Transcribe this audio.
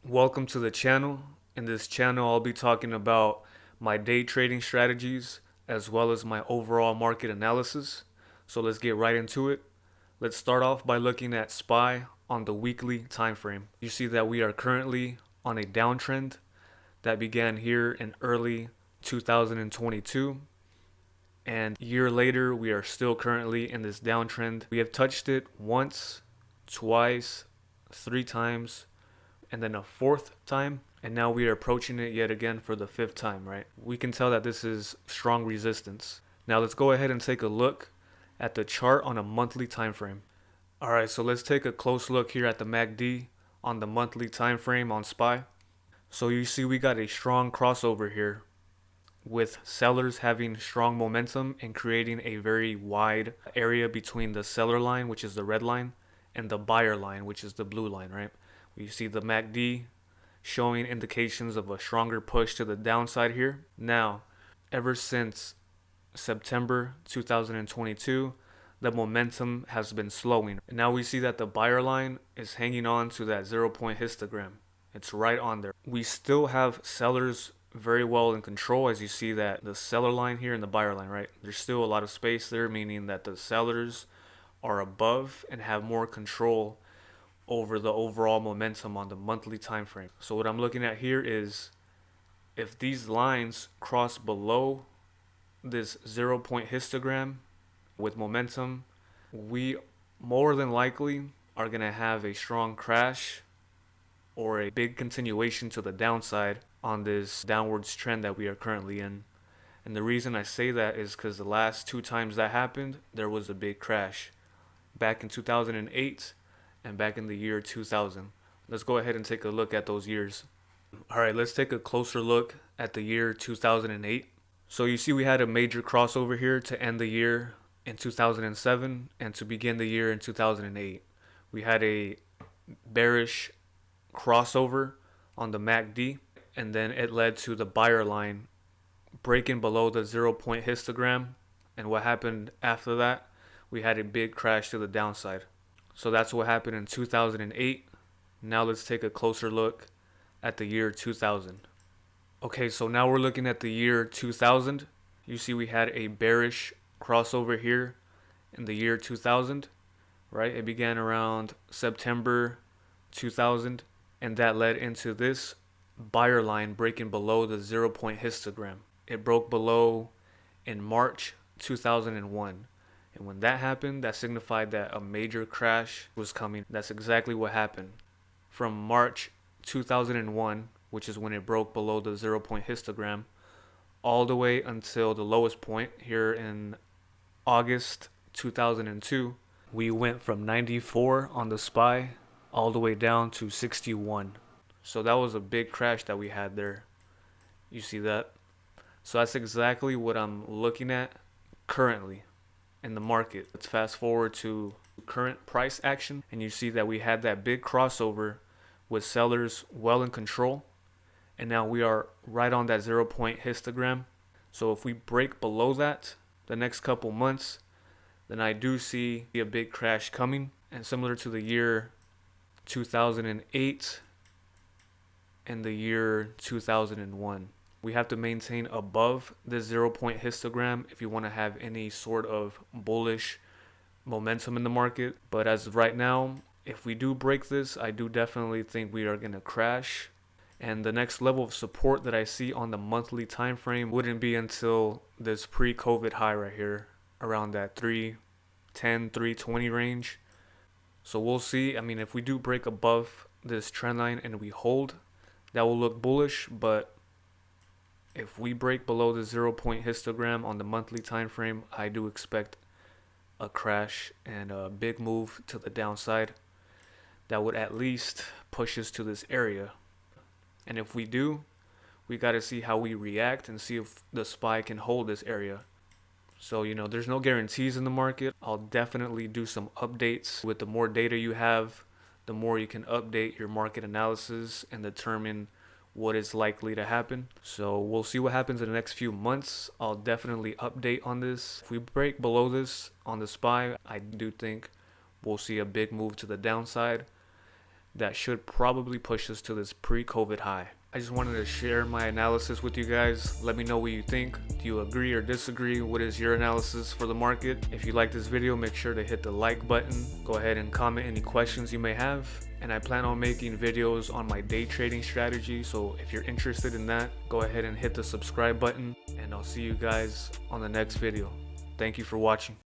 Welcome to the channel. In this channel, I'll be talking about my day trading strategies as well as my overall market analysis. So let's get right into it. Let's start off by looking at SPY on the weekly time frame. You see that we are currently on a downtrend that began here in early 2022. And a year later, we are still currently in this downtrend. We have touched it once, twice, three times, and then a fourth time, and now we are approaching it yet again for the fifth time, right? We can tell that this is strong resistance. Now let's go ahead and take a look at the chart on a monthly time frame. All right, so let's take a close look here at the MACD on the monthly time frame on SPY. So you see we got a strong crossover here with sellers having strong momentum and creating a very wide area between the seller line, which is the red line, and the buyer line, which is the blue line, right? You see the MACD showing indications of a stronger push to the downside here. Now, ever since September 2022, the momentum has been slowing. And now we see that the buyer line is hanging on to that 0-point histogram. It's right on there. We still have sellers very well in control, as you see that the seller line here and the buyer line, right? There's still a lot of space there, meaning that the sellers are above and have more control over the overall momentum on the monthly time frame. So what I'm looking at here is if these lines cross below this 0-point histogram with momentum, we more than likely are going to have a strong crash or a big continuation to the downside on this downwards trend that we are currently in. And the reason I say that is because the last two times that happened, there was a big crash. Back in 2008 and back in the year 2000. Let's go ahead and take a look at those years. All right, let's take a closer look at the year 2008. So you see we had a major crossover here to end the year in 2007 and to begin the year in 2008. We had a bearish crossover on the MACD, and then it led to the buyer line breaking below the 0-point histogram. And what happened after that? We had a big crash to the downside. So that's what happened in 2008. Now let's take a closer look at the year 2000. Okay, so now we're looking at the year 2000. You see we had a bearish crossover here in the year 2000, right? It began around September 2000, and that led into this buyer line breaking below the 0-point histogram. It broke below in March 2001. And when that happened, that signified that a major crash was coming. That's exactly what happened. From March 2001, which is when it broke below the 0-point histogram, all the way until the lowest point here in August 2002, we went from 94 on the SPY all the way down to 61. So that was a big crash that we had there. You see that? So that's exactly what I'm looking at currently in the market. Let's fast forward to current price action, and you see that we had that big crossover with sellers well in control, and now we are right on that 0-point histogram. So if we break below that the next couple months, then I do see a big crash coming. And similar to the year 2008 and the year 2001, we have to maintain above this 0-point histogram if you want to have any sort of bullish momentum in the market. But as of right now, if we do break this, I do definitely think we are going to crash. And the next level of support that I see on the monthly time frame wouldn't be until this pre-COVID high right here, around that 310, 320 range. So we'll see. I mean, if we do break above this trend line and we hold, that will look bullish. But if we break below the 0-point histogram on the monthly time frame, I do expect a crash and a big move to the downside that would at least push us to this area. And if we do, we got to see how we react and see if the SPY can hold this area. So, there's no guarantees in the market. I'll definitely do some updates. With the more data you have, the more you can update your market analysis and determine what is likely to happen. So we'll see what happens in the next few months. I'll definitely update on this. If we break below this on the SPY, I do think we'll see a big move to the downside. that should probably push us to this pre-COVID high. I just wanted to share my analysis with you guys. Let me know what you think. Do you agree or disagree? What is your analysis for the market? If you like this video, make sure to hit the like button. Go ahead and comment any questions you may have. And I plan on making videos on my day trading strategy. So if you're interested in that, go ahead and hit the subscribe button. And I'll see you guys on the next video. Thank you for watching.